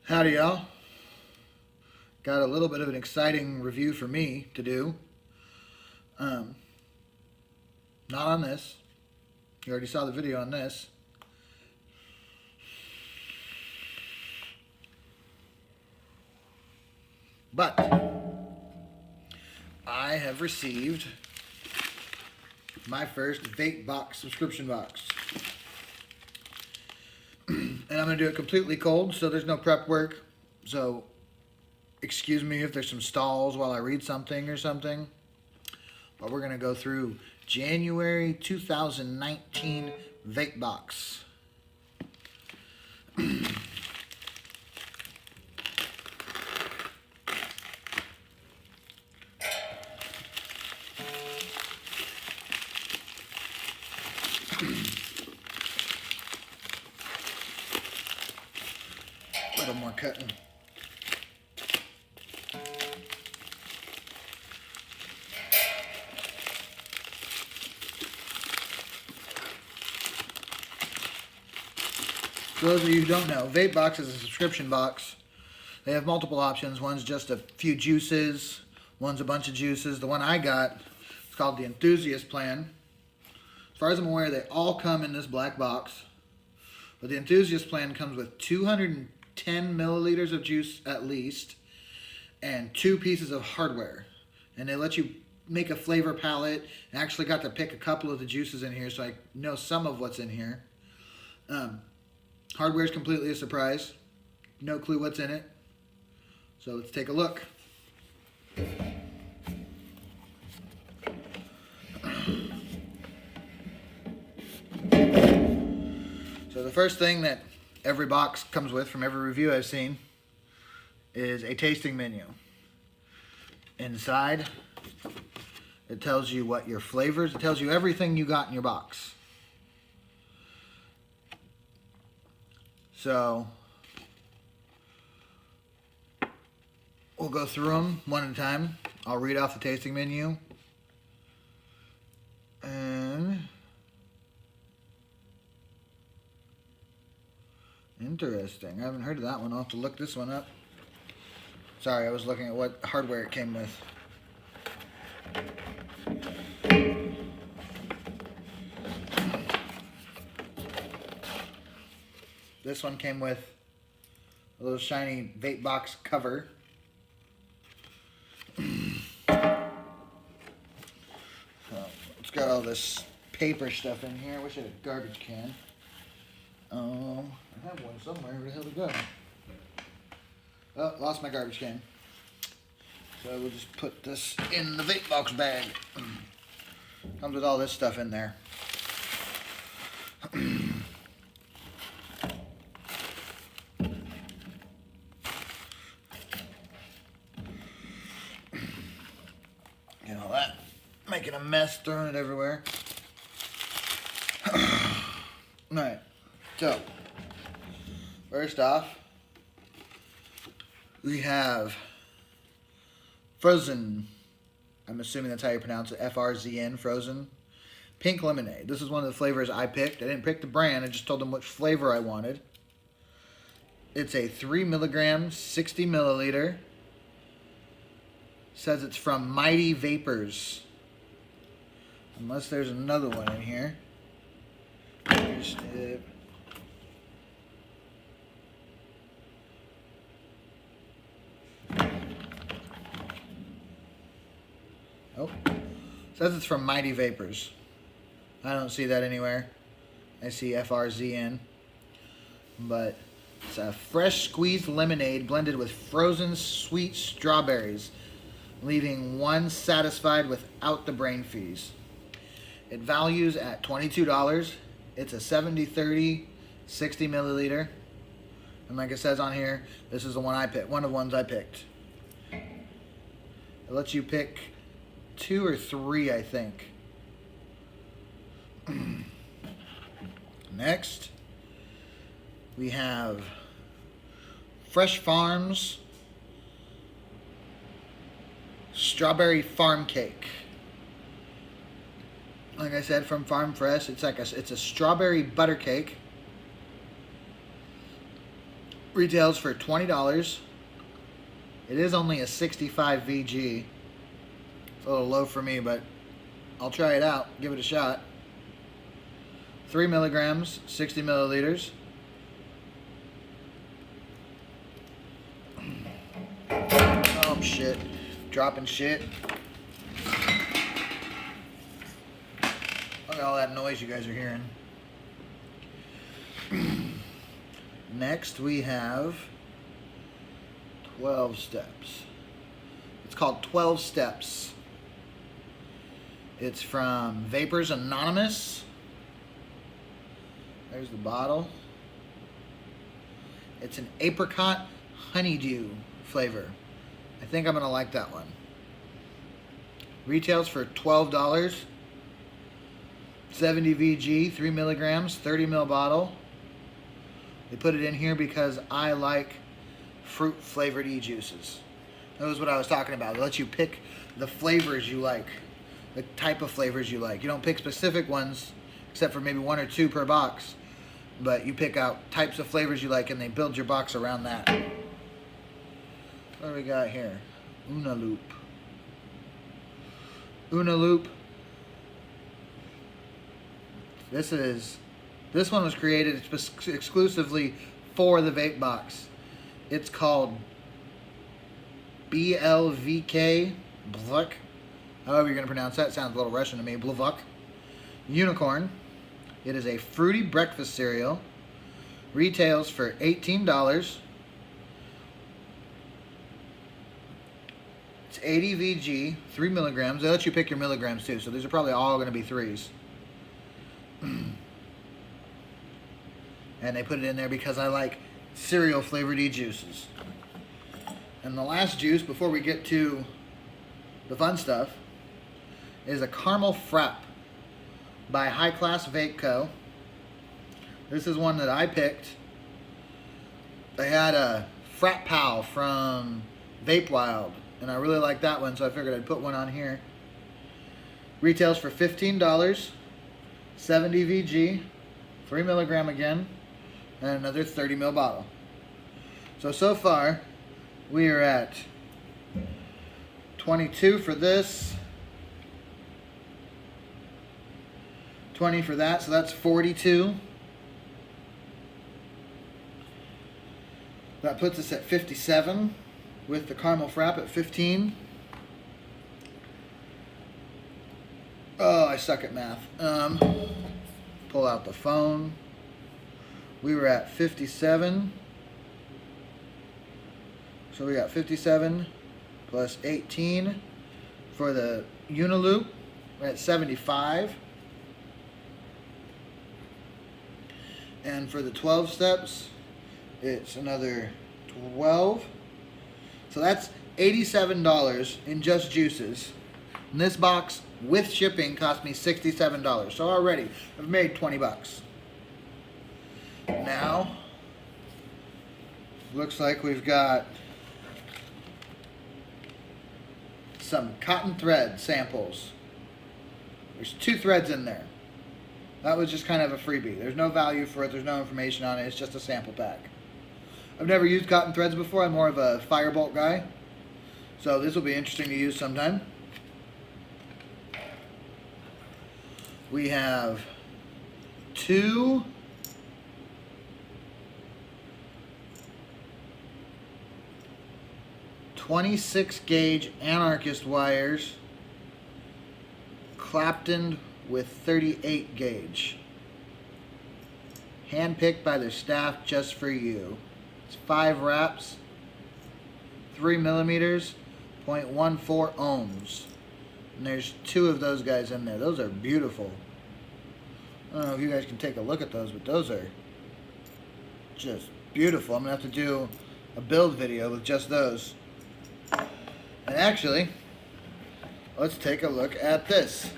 Howdy, y'all. Got a little bit of an exciting review for me to do. Not on this. You already saw the video on this. But I have received my first Vapebox subscription box. And I'm going to do it completely cold, so there's no prep work. So excuse me if there's some stalls while I read something or something. But we're going to go through January 2019 Vapebox. A little more cutting. For those of you who don't know, Vapebox is a subscription box. They have multiple options. One's just a few juices. One's a bunch of juices. The one I got is called the Enthusiast Plan. As far as I'm aware, they all come in this black box. But the Enthusiast Plan comes with 210 milliliters of juice at least and 2 pieces of hardware. And they let you make a flavor palette. I actually got to pick a couple of the juices in here, so I know some of what's in here. Hardware is completely a surprise. No clue what's in it. So let's take a look. So the first thing that every box comes with from every review I've seen is a tasting menu. Inside, it tells you what your flavors, it tells you everything you got in your box. So we'll go through them one at a time. I'll read off the tasting menu. And interesting. I haven't heard of that one. I'll have to look this one up. Sorry, I was looking at what hardware it came with. This one came with a little shiny Vapebox cover. So it's got all this paper stuff in here. I wish I had a garbage can. I have one somewhere. Where the hell did it go? Oh, lost my garbage can. So we'll just put this in the Vapebox bag. Comes with all this stuff in there. Get all that. Making a mess, throwing it everywhere. Alright, so first off, we have Frozen. I'm assuming that's how you pronounce it. FRZN, Frozen. Pink lemonade. This is one of the flavors I picked. I didn't pick the brand. I just told them which flavor I wanted. It's a 3 milligram, 60 milliliter. Says it's from Mighty Vapors. Unless there's another one in here. Oh, says it's from Mighty Vapors. I don't see that anywhere. I see FRZN. But it's a fresh squeezed lemonade blended with frozen sweet strawberries, leaving one satisfied without the brain fees. It values at $22. It's a 70-30, 60 milliliter. And like it says on here, this is the one I picked, one of the ones I picked. It lets you pick 2 or 3, I think. Next, we have Fresh Farms Strawberry Farm Cake. Like I said, from Farm Fresh, it's a strawberry butter cake. Retails for $20. It is only a 65 VG. It's a little low for me, but I'll try it out. Give it a shot. 3 milligrams, 60 milliliters. Oh shit. Dropping shit. Look at all that noise you guys are hearing. Next we have 12 steps. It's called 12 Steps. It's from Vapers Anonymous. There's the bottle. It's an apricot honeydew flavor. I think I'm gonna like that one. Retails for $12. 70 VG, 3 milligrams, 30 ml bottle. They put it in here because I like fruit flavored e-juices. That was what I was talking about. They let you pick the flavors you like, the type of flavors you like. You don't pick specific ones, except for maybe 1 or 2 per box, but you pick out types of flavors you like and they build your box around that. What do we got here? Una Loop. Una Loop. This one was created exclusively for the Vapebox. It's called BLVK Blvuk. However you're going to pronounce that. Sounds a little Russian to me. Blvuk. Unicorn. It is a fruity breakfast cereal. Retails for $18. It's 80 VG, 3 milligrams. They let you pick your milligrams too, so these are probably all going to be 3s. And they put it in there because I like cereal flavored e-juices. And the last juice before we get to the fun stuff is a caramel frap by High Class Vape Co. This is one that I picked. They had a Frat Pal from Vape Wild, and I really like that one, so I figured I'd put one on here. Retails for $15. 70 VG, 3 milligram again, and another 30 ml bottle. So far, we are at 22 for this, 20 for that, so that's 42. That puts us at 57, with the caramel frap at 15. Oh, I suck at math. Pull out the phone. We were at 57. So we got 57 plus 18 for the Uniloop. We're at 75. And for the 12 steps, it's another 12. So that's $87 in just juices. And this box with shipping cost me $67. So already I've made 20 bucks. Now, looks like we've got some cotton thread samples. There's 2 threads in there. That was just kind of a freebie. There's no value for it. There's no information on it. It's just a sample pack. I've never used cotton threads before. I'm more of a firebolt guy. So this will be interesting to use sometime. We have 2 26 gauge anarchist wires Clapton with 38 gauge. Handpicked by their staff just for you. It's 5 wraps, 3 millimeters, 0.14 ohms. And there's 2 of those guys in there. Those are beautiful. I don't know if you guys can take a look at those, but those are just beautiful. I'm going to have to do a build video with just those. And actually, let's take a look at this.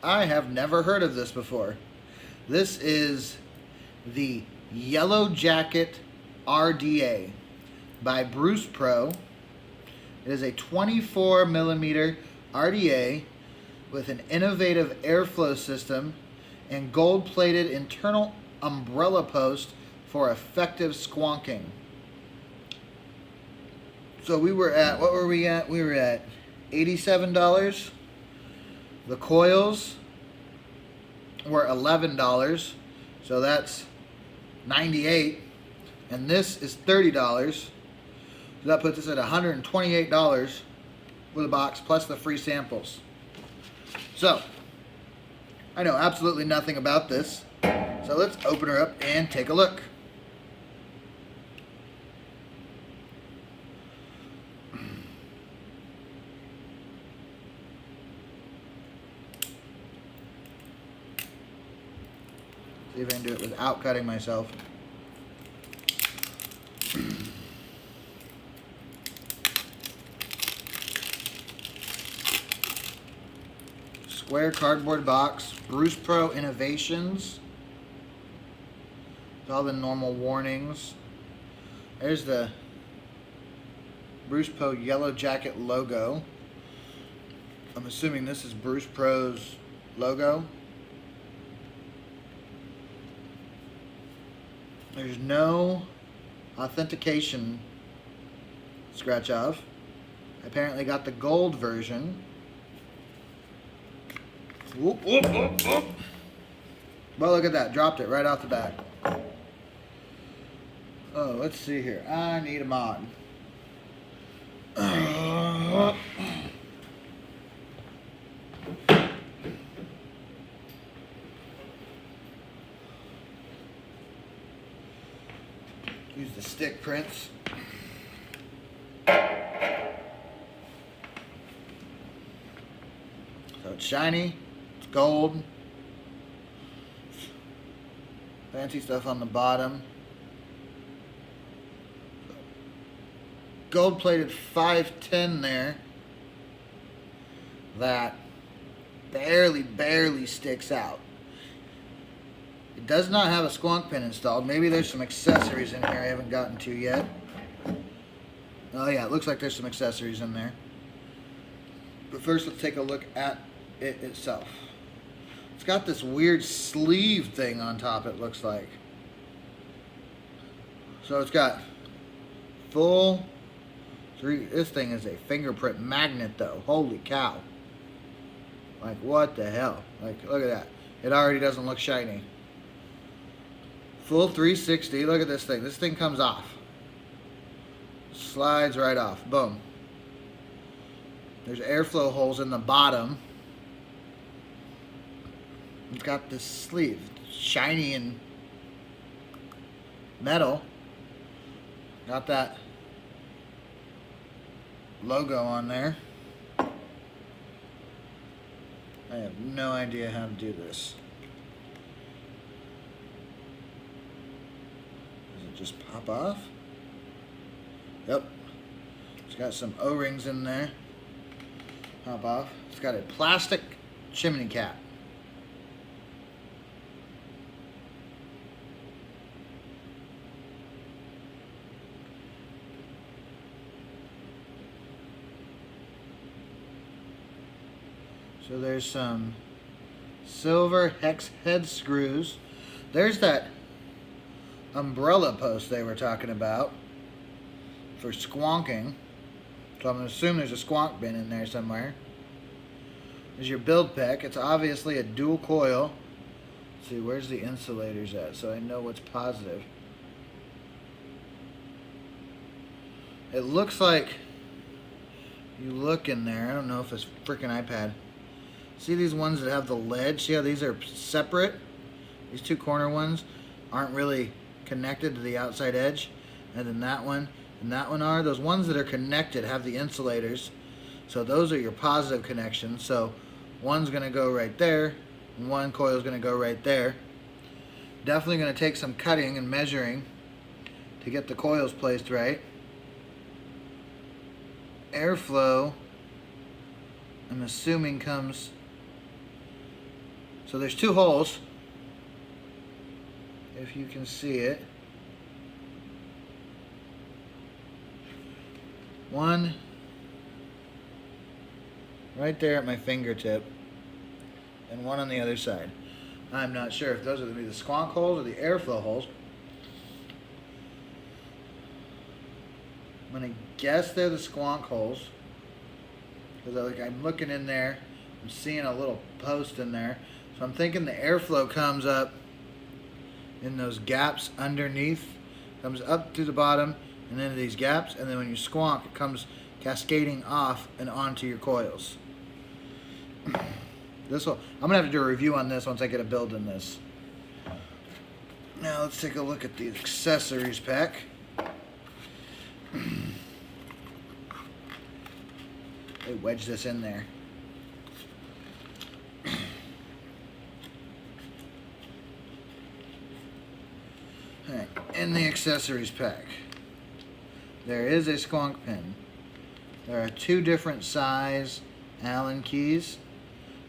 I have never heard of this before. This is the Yellow Jacket RDA by Bruce Pro. It is a 24 millimeter RDA with an innovative airflow system and gold-plated internal umbrella post for effective squonking. So we were at, what were we at? We were at $87. The coils were $11. So that's $98. And this is $30. So that puts us at $128 with a box plus the free samples. So I know absolutely nothing about this. So let's open her up and take a look. See if I can do it without cutting myself. Square cardboard box, Bruce Pro Innovations. All the normal warnings. There's the Bruce Pro Yellow Jacket logo. I'm assuming this is Bruce Pro's logo. There's no authentication scratch off. I apparently got the gold version. Whoop, whoop, whoop, whoop. Well, look at that. Dropped it right off the back. Oh, let's see here. I need a mod. Use the stick prints. So it's shiny, it's gold, fancy stuff on the bottom. Gold plated 510 there. That barely sticks out. It does not have a squonk pin installed. Maybe there's some accessories in here I haven't gotten to yet. Oh yeah, it looks like there's some accessories in there. But first let's take a look at it itself. It's got this weird sleeve thing on top, it looks like. So it's got full three. This thing is a fingerprint magnet though. Holy cow. Like what the hell? Like look at that. It already doesn't look shiny. Full 360. Look at this thing. This thing comes off. Slides right off. Boom. There's airflow holes in the bottom. It's got this sleeve. Shiny and metal. Got that logo on there. I have no idea how to do this. Just pop off. Yep. It's got some O-rings in there. Pop off. It's got a plastic chimney cap. So there's some silver hex head screws. There's that umbrella post they were talking about for squonking. So I'm going to assume there's a squonk bin in there somewhere. There's your build pack. It's obviously a dual coil. Let's see, where's the insulators at so I know what's positive. It looks like you look in there. I don't know if it's freaking iPad. See these ones that have the ledge? See how these are separate? These two corner ones aren't really connected to the outside edge, and then that one and that one are. Those ones that are connected have the insulators, so those are your positive connections. So one's going to go right there, and one coil is going to go right there. Definitely going to take some cutting and measuring to get the coils placed right. Airflow, I'm assuming comes, so there's two holes, if you can see it. One right there at my fingertip, and one on the other side. I'm not sure if those are going to be the squonk holes or the airflow holes. I'm gonna guess they're the squonk holes. Because I'm looking in there, I'm seeing a little post in there. So I'm thinking the airflow comes up in those gaps underneath, comes up to the bottom and into these gaps, and then when you squonk, it comes cascading off and onto your coils. I'm gonna have to do a review on this once I get a build in this. Now let's take a look at the accessories pack. They wedge this in there. Alright, in the accessories pack, there is a squonk pin. There are 2 different size Allen keys,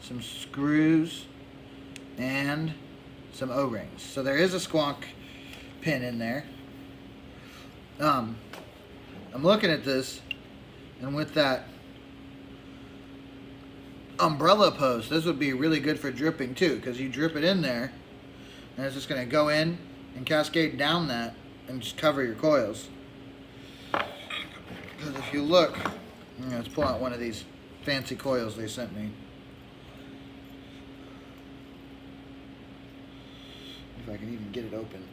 some screws, and some O-rings. So there is a squonk pin in there. I'm looking at this, and with that umbrella post, this would be really good for dripping too, because you drip it in there, and it's just going to go in and cascade down that and just cover your coils. Because if you look, let's pull out one of these fancy coils they sent me. If I can even get it open.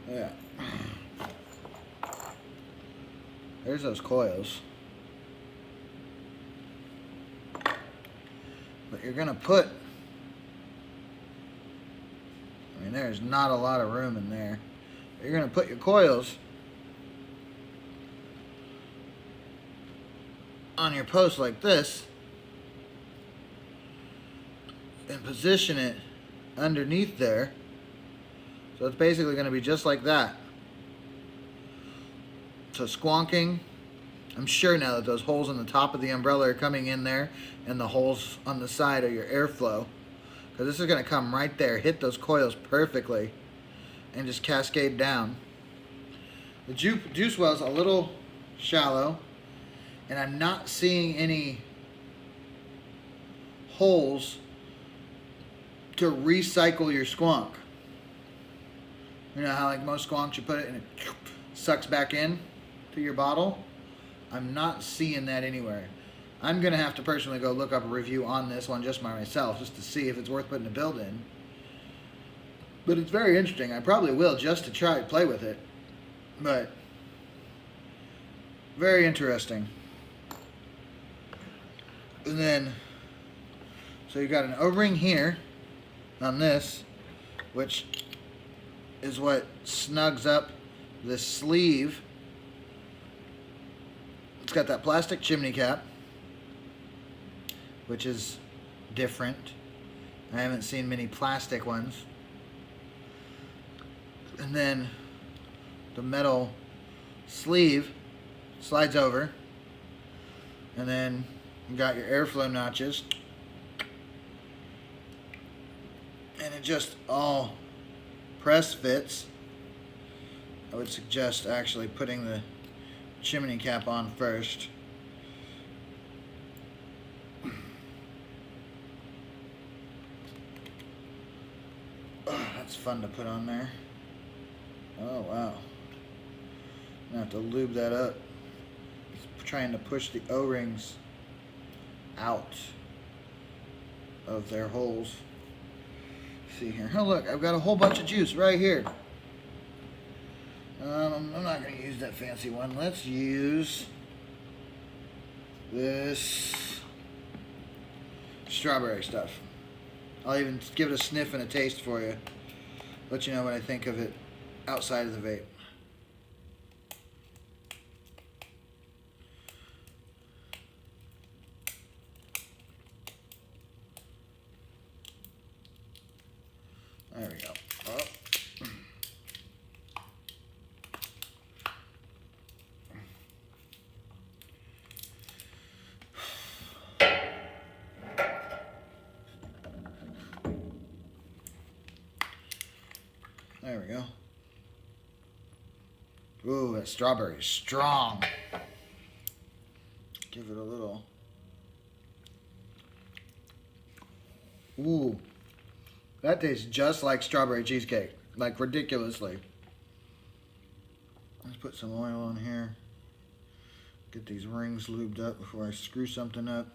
Yeah. There's those coils. But you're going to put, I mean, there's not a lot of room in there. But you're going to put your coils on your post like this and position it underneath there. So it's basically going to be just like that. So squonking, I'm sure now that those holes on the top of the umbrella are coming in there, and the holes on the side are your airflow. Because this is going to come right there, hit those coils perfectly, and just cascade down. The juice well's a little shallow, and I'm not seeing any holes to recycle your squonk. You know how like most squonks you put it and it sucks back in to your bottle? I'm not seeing that anywhere. I'm going to have to personally go look up a review on this one just by myself, just to see if it's worth putting a build in. But it's very interesting. I probably will just to try to play with it. But very interesting. And then, so you got an O-ring here on this, which is what snugs up the sleeve. It's got that plastic chimney cap, which is different. I haven't seen many plastic ones. And then the metal sleeve slides over, and then you got your airflow notches, and it just all press fits. I would suggest actually putting the chimney cap on first. Oh, that's fun to put on there. Oh wow. I'm gonna have to lube that up. It's trying to push the O-rings out of their holes. Let's see here. Oh look, I've got a whole bunch of juice right here. I'm not going to use that fancy one. Let's use this strawberry stuff. I'll even give it a sniff and a taste for you. Let you know what I think of it outside of the vape. There we go. Oh. There we go. Ooh, that strawberry is strong. Give it a little. Ooh, that tastes just like strawberry cheesecake. like ridiculously. Let's put some oil on here. Get these rings lubed up before I screw something up.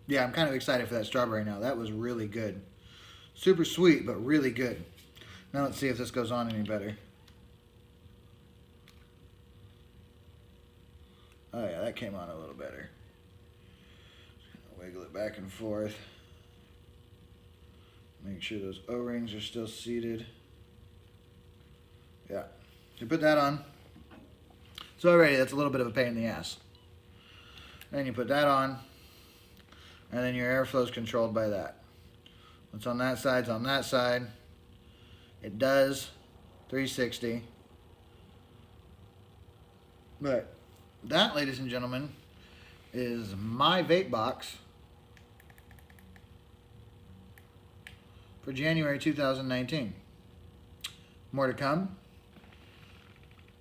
Yeah, I'm kind of excited for that strawberry now. That was really good. Super sweet, but really good. Now let's see if this goes on any better. Oh yeah, that came on a little better. Wiggle it back and forth. Make sure those O-rings are still seated. Yeah. You put that on. So already that's a little bit of a pain in the ass. Then you put that on. And then your airflow is controlled by that. What's on that side's on that side. It does 360. But that, ladies and gentlemen, is my Vapebox for January 2019. More to come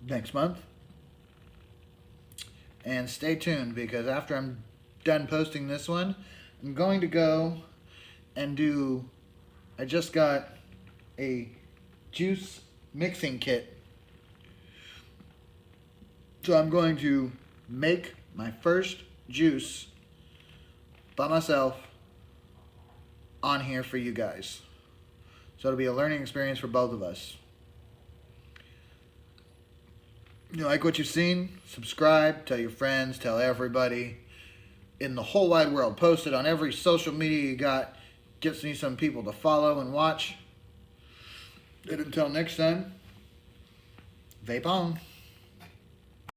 next month. And stay tuned, because after I'm done posting this one, I'm going to go and do, I just got a juice mixing kit. So I'm going to make my first juice by myself on here for you guys. So it'll be a learning experience for both of us. You like what you've seen? Subscribe, tell your friends, tell everybody in the whole wide world. Post it on every social media you got. Gets me some people to follow and watch. And until next time, vape on.